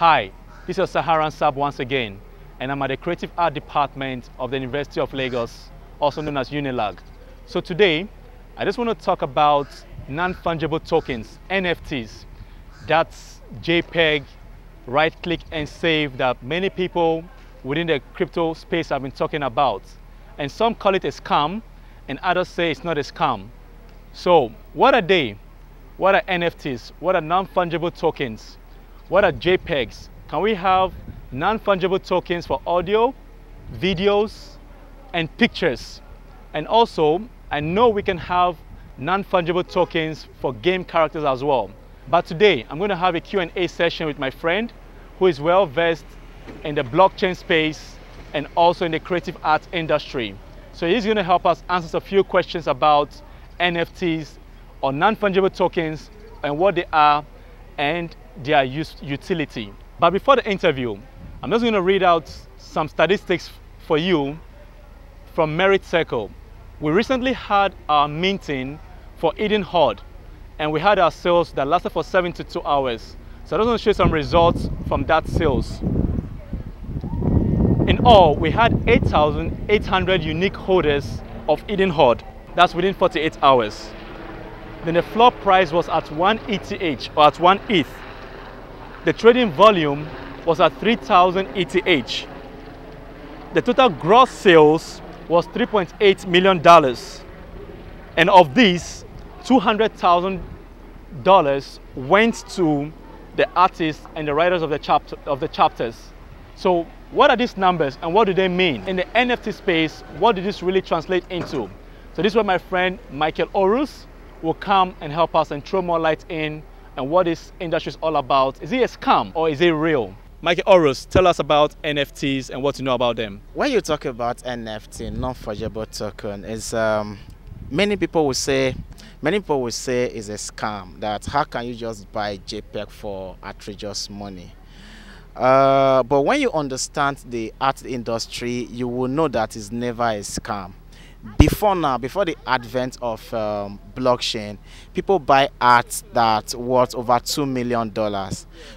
Hi, this is Saharan Sab once again, and I'm at the Creative Art Department of the University of Lagos, also known as UNILAG. So today, I just want to talk about non-fungible tokens, NFTs. That's JPEG, right-click and save that many people within the crypto space have been talking about. And some call it a scam, and others say it's not a scam. So what are they? What are NFTs? What are non-fungible tokens? What are JPEGs? Can we have non-fungible tokens for audio, videos, and pictures? And also, I know we can have non-fungible tokens for game characters as well. But today, I'm going to have a Q&A session with my friend who is well versed in the blockchain space and also in the creative arts industry. So he's going to help us answer a few questions about NFTs or non-fungible tokens and what they are and their utility. But before the interview, I'm just going to read out some statistics for you from Merit Circle. We recently had our minting for Eden Horde, and we had our sales that lasted for 72 hours. So I just want to show you some results from that sales. In all, we had 8,800 unique holders of Eden Horde. That's within 48 hours. Then the floor price was at 1 ETH or at 1 ETH. The trading volume was at 3,000 ETH. The total gross sales was $3.8 million. And of these, $200,000 went to the artists and the writers of the chapters. So what are these numbers and what do they mean? In the NFT space, what did this really translate into? So this is where my friend Michael Orus will come and help us and throw more light in and what this industry is all about. Is it a scam or is it real? Michael Orus, tell us about NFTs and what you know about them. When you talk about NFT, non-fungible token, is many people will say is a scam. That how can you just buy JPEG for outrageous money? But when you understand the art industry, you will know that it's never a scam. Before the advent of blockchain, people buy art that's worth over $2 million.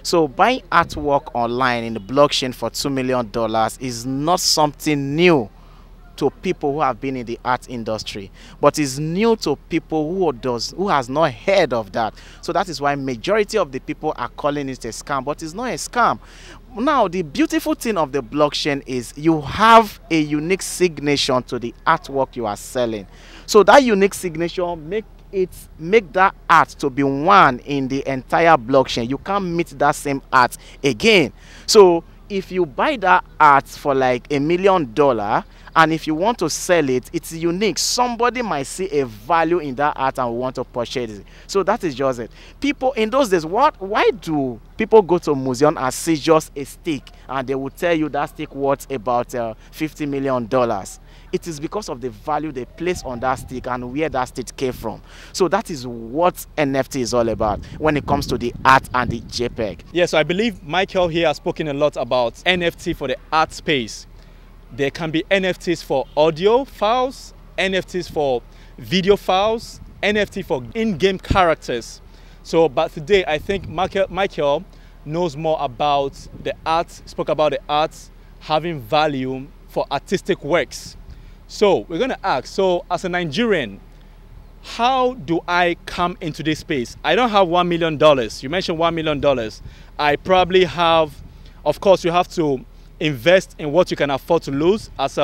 So buying artwork online in the blockchain for $2 million is not something new to people who have been in the art industry, but is new to people who has not heard of that. So that is why majority of the people are calling it a scam, but it's not a scam. Now, the beautiful thing of the blockchain is you have a unique signature to the artwork you are selling. So that unique signature make that art to be one in the entire blockchain. You can't meet that same art again. So if you buy that art for like $1 million, and if you want to sell it, it's unique. Somebody might see a value in that art and want to purchase it. So that is just it. People in those days, why do people go to a museum and see just a stick and they will tell you that stick worth about $50 million? It is because of the value they place on that stick and where that stick came from. So that is what NFT is all about when it comes to the art and the JPEG. Yes, so I believe Michael here has spoken a lot about NFT for the art space. There can be NFTs for audio files, NFTs for video files, NFT for in-game characters. So, but today I think Michael knows more about the art, spoke about the arts having value for artistic works. So we're going to ask, so as a Nigerian, how do I come into this space? I don't have $1 million. You mentioned $1 million. I probably have, of course, you have to invest in what you can afford to lose. As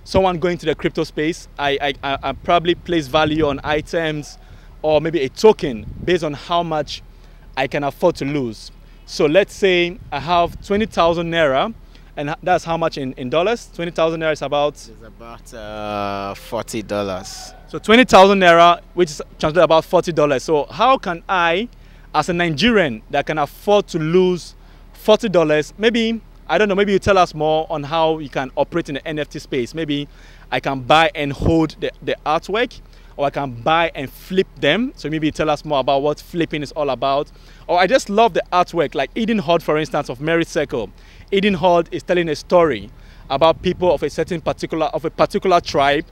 someone going to the crypto space, I probably place value on items or maybe a token based on how much I can afford to lose. So let's say I have 20,000 Naira, and that's how much in dollars? 20,000 Naira is about? It's about $40. So 20,000 Naira, which is translated about $40. So how can I, as a Nigerian that can afford to lose $40, maybe, I don't know, maybe you tell us more on how you can operate in the NFT space. Maybe I can buy and hold the artwork, or I can buy and flip them. So maybe you tell us more about what flipping is all about. Or I just love the artwork, like Eden Horde, for instance, of Merit Circle. Eden Horde is telling a story about people of a particular tribe,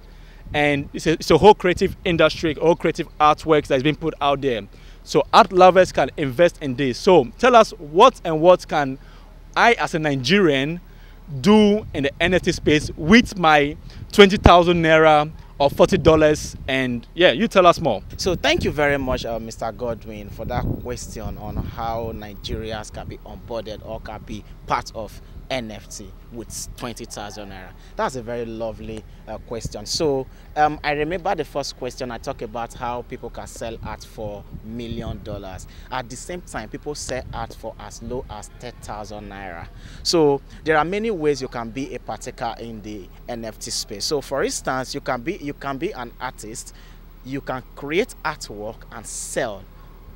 and it's a whole creative industry, whole creative artworks that's been put out there. So art lovers can invest in this. So tell us what can I as a Nigerian do in the NFT space with my 20,000 naira or $40, and yeah, you tell us more. So thank you very much, Mr. Godwin, for that question on how Nigerians can be onboarded or can be part of NFT with 20,000 naira. That's a very lovely question. So I remember the first question I talked about how people can sell art for $1 million. At the same time, people sell art for as low as 10,000 naira. So there are many ways you can be a partaker in the NFT space. So for instance, you can be an artist. You can create artwork and sell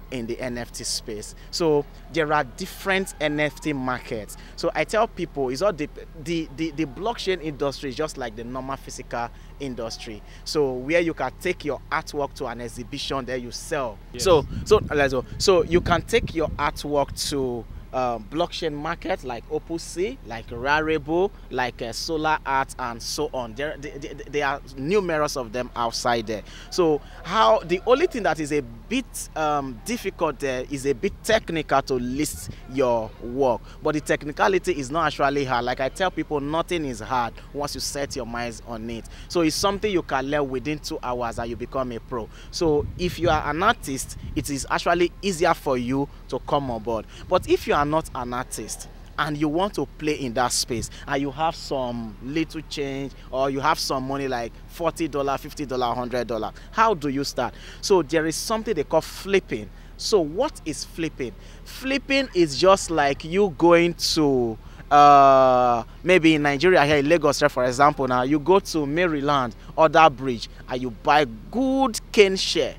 in the NFT space. So there are different NFT markets. So I tell people, it's all the blockchain industry is just like the normal physical industry. So where you can take your artwork to an exhibition, there you sell. Yes. So you can take your artwork to blockchain market like OpenSea, like Rarible, like Solar Art, and so on. There are numerous of them outside there. So the only thing that is a bit difficult there is a bit technical to list your work, but the technicality is not actually hard. Like I tell people, nothing is hard once you set your minds on it. So it's something you can learn within 2 hours and you become a pro. So if you are an artist, it is actually easier for you to come on board. But if you are not an artist and you want to play in that space and you have some little change or you have some money like $40, $50, $100, how do you start? So there is something they call flipping. So what is flipping? Flipping is just like you going to maybe in Nigeria here in Lagos, for example, now you go to Maryland or that bridge and you buy good cane share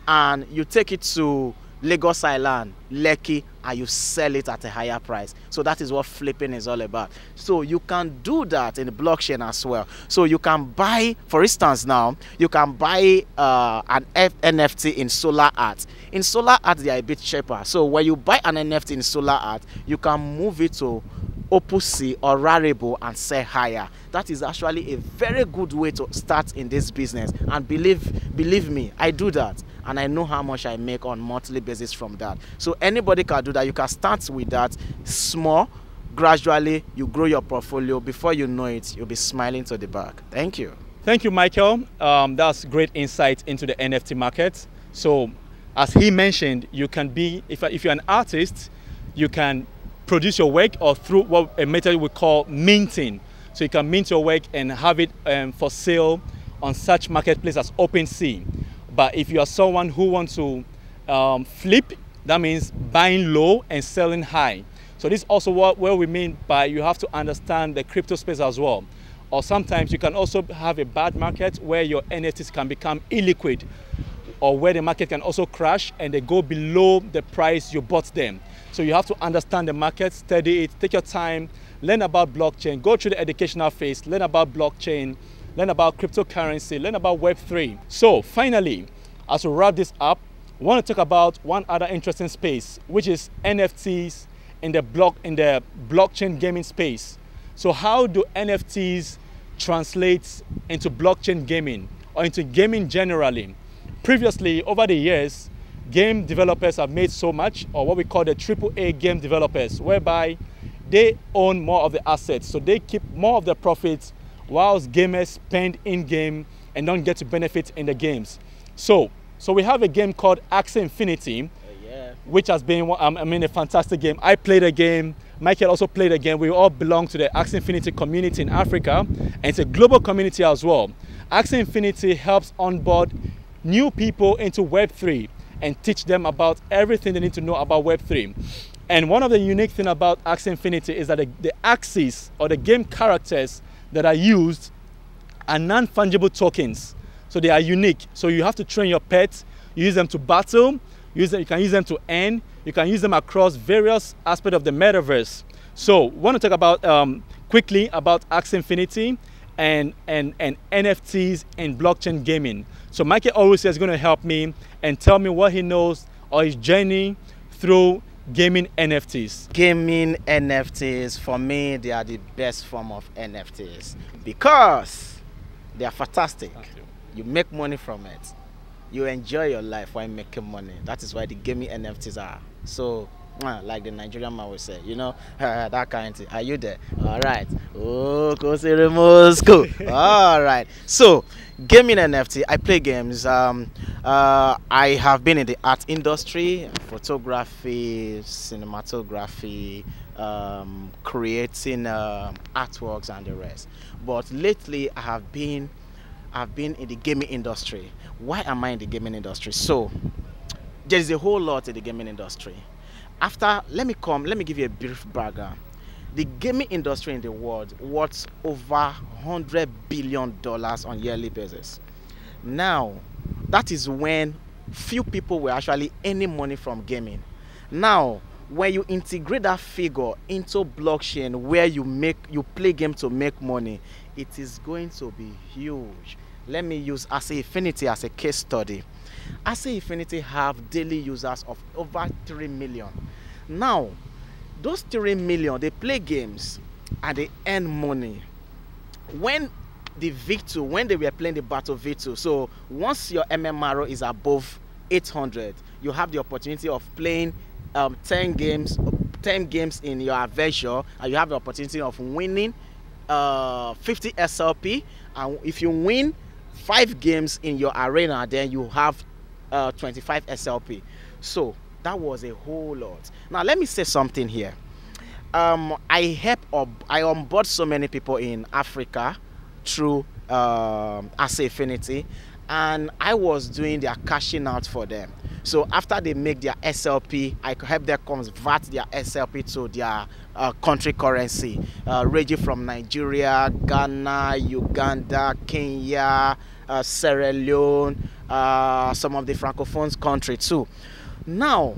and you take it to Lagos Island, Lekki, and you sell it at a higher price. So that is what flipping is all about. So you can do that in the blockchain as well. So you can buy, for instance now, you can buy an NFT in Solar Art. In Solar Art, they are a bit cheaper. So when you buy an NFT in Solar Art, you can move it to OpenSea or Rarible and sell higher. That is actually a very good way to start in this business. And believe me, I do that. And I know how much I make on monthly basis from that. So anybody can do that. You can start with that small. Gradually, you grow your portfolio. Before you know it, you'll be smiling to the back. Thank you. Thank you, Michael. That's great insight into the NFT market. So as he mentioned, you can be, if you're an artist, you can produce your work or through what a method we call minting. So you can mint your work and have it for sale on such marketplace as OpenSea. But if you are someone who wants to flip, that means buying low and selling high. So this is also what we mean by you have to understand the crypto space as well. Or sometimes you can also have a bad market where your NFTs can become illiquid, or where the market can also crash and they go below the price you bought them. So you have to understand the market, study it, take your time, learn about blockchain, go through the educational phase, learn about blockchain, learn about cryptocurrency, learn about Web3. So finally, as we wrap this up, I want to talk about one other interesting space, which is NFTs in the blockchain gaming space. So how do NFTs translate into blockchain gaming or into gaming generally? Previously, over the years, game developers have made so much, or what we call the AAA game developers, whereby they own more of the assets. So they keep more of the profits whilst gamers spend in-game and don't get to benefit in the games. So we have a game called Axie Infinity, which has been, a fantastic game. I played a game, Michael also played a game. We all belong to the Axie Infinity community in Africa, and it's a global community as well. Axie Infinity helps onboard new people into Web3 and teach them about everything they need to know about Web3. And one of the unique things about Axie Infinity is that the axes or the game characters that are used are non-fungible tokens. So they are unique. So you have to train your pets, use them to battle, you can use them to earn, you can use them across various aspects of the metaverse. So I want to talk about quickly about Axie Infinity and NFTs in blockchain gaming. So Michael Orus is going to help me and tell me what he knows or his journey through gaming NFTs. Gaming NFTs, for me, they are the best form of NFTs because they are fantastic. You make money from it. You enjoy your life while making money. That is why the gaming NFTs are so like the Nigerian man would say, you know, that kind of thing. Are you there? All right. Oh, Moscow. All right. So, gaming NFT. I play games. I have been in the art industry, photography, cinematography, creating artworks and the rest. But lately, I've been in the gaming industry. Why am I in the gaming industry? So, there is a whole lot in the gaming industry. Let me give you a brief background. The gaming industry in the world worth over $100 billion on yearly basis. Now, that is when few people were actually earning money from gaming. Now, when you integrate that figure into blockchain where you play game to make money, it is going to be huge. Let me use Axie Infinity as a case study. Axie Infinity have daily users of over 3 million. Now, those 3 million, they play games and they earn money. When they were playing the Battle V2, so once your MMRO is above 800, you have the opportunity of playing 10 games in your adventure, and you have the opportunity of winning 50 SLP. And if you win 5 games in your arena, then you have 25 SLP. So that was a whole lot. Now let me say something here. I onboard so many people in Africa through Axie Infinity, and I was doing their cashing out for them. So after they make their SLP, I could help them convert their SLP to their country currency, ranging from Nigeria, Ghana, Uganda, Kenya, Sierra Leone, some of the Francophone country too. Now,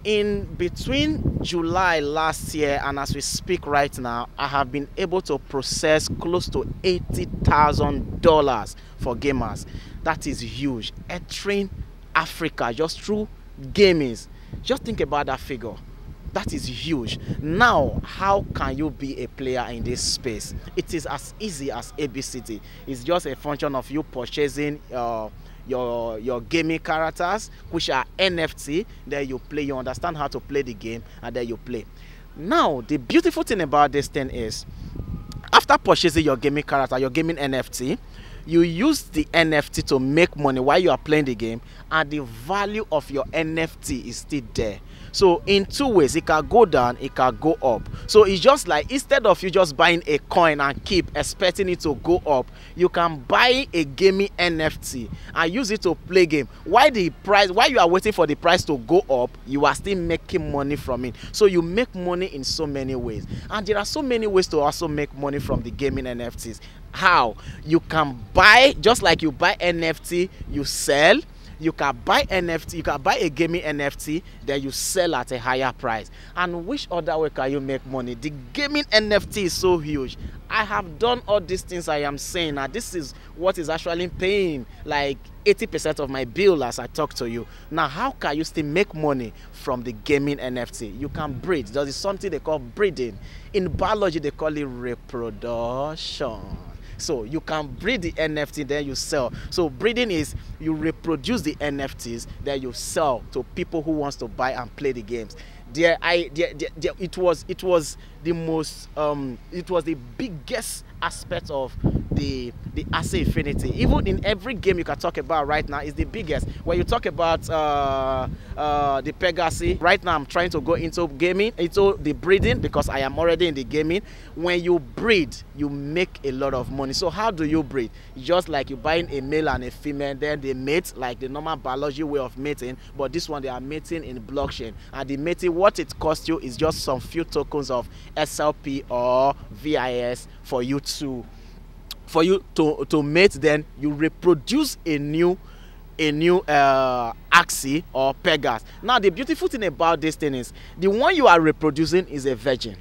in between July last year and as we speak right now, I have been able to process close to $80,000 for gamers. That is huge. Entering Africa just through gaming. Just think about that figure. That is huge. Now, how can you be a player in this space? It is as easy as ABCD. It's just a function of you purchasing your gaming characters, which are NFT. Then you play, you understand how to play the game, and then you play. Now, the beautiful thing about this thing is, after purchasing your gaming character, your gaming NFT, you use the NFT to make money while you are playing the game, and the value of your NFT is still there. So in two ways, it can go down, it can go up. So it's just like, instead of you just buying a coin and keep expecting it to go up, you can buy a gaming NFT and use it to play game. While you are waiting for the price to go up, you are still making money from it. So you make money in so many ways, and there are so many ways to also make money from the gaming NFTs. How? You can buy, just like you buy NFT, you sell. You can buy NFT, you can buy a gaming NFT, then you sell at a higher price. And which other way can you make money? The gaming NFT is so huge. I have done all these things I am saying. Now this is what is actually paying like 80% of my bill as I talk to you. Now how can you still make money from the gaming NFT? You can breed. There is something they call breeding. In biology they call it reproduction. So you can breed the NFT, then you sell. So breeding is you reproduce the NFTs, then you sell to people who wants to buy and play the games. It was the biggest aspect of the Axie Infinity. Even in every game you can talk about right now, is the biggest. When you talk about the Pegasus, right now I'm trying to go into gaming, into the breeding, because I am already in the gaming. When you breed, you make a lot of money. So how do you breed? Just like you buying a male and a female, then they mate like the normal biology way of mating, but this one they are mating in blockchain. And the mating, what it costs you is just some few tokens of SLP or VIS for you to mate. Then you reproduce a new Axie or Pegasus. Now the beautiful thing about this thing is, the one you are reproducing is a virgin.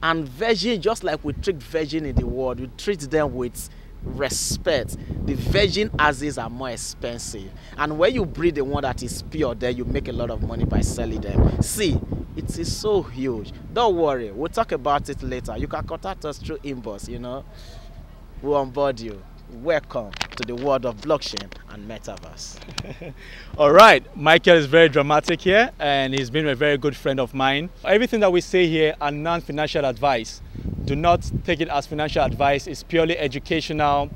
And virgin, just like we treat virgin in the world, we treat them with respect. The virgin Axies are more expensive, and when you breed the one that is pure, then you make a lot of money by selling them. See, it is so huge. Don't worry, we'll talk about it later. You can contact us through inbox, you know. We'll onboard you. welcome to the world of blockchain and metaverse. All right, Michael is very dramatic here, and he's been a very good friend of mine. Everything that we say here are non-financial advice. Do not take it as financial advice. It's purely educational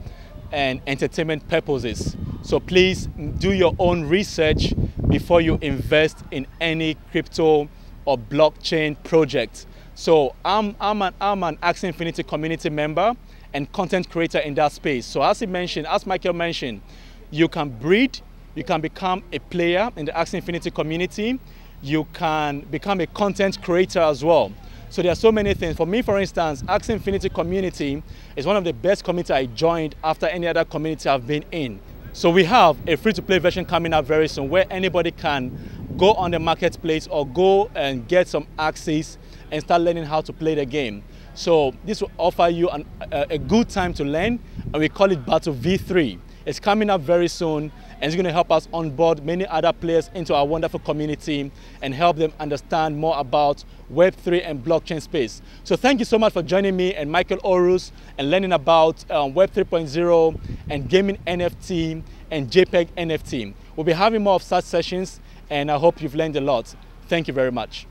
and entertainment purposes. So please do your own research before you invest in any crypto or blockchain project. So I'm an Axie Infinity community member and content creator in that space. So as Michael mentioned, you can breed, you can become a player in the Axie Infinity community, you can become a content creator as well. So there are so many things. For me, for instance, Axie Infinity community is one of the best communities I joined after any other community I've been in. So we have a free-to-play version coming up very soon where anybody can go on the marketplace or go and get some Axies and start learning how to play the game. So this will offer you a good time to learn, and we call it Battle V3. It's coming up very soon, and it's going to help us onboard many other players into our wonderful community and help them understand more about Web3 and blockchain space. So thank you so much for joining me and Michael Orus and learning about Web 3.0 and gaming NFT and JPEG NFT. We'll be having more of such sessions, and I hope you've learned a lot. Thank you very much.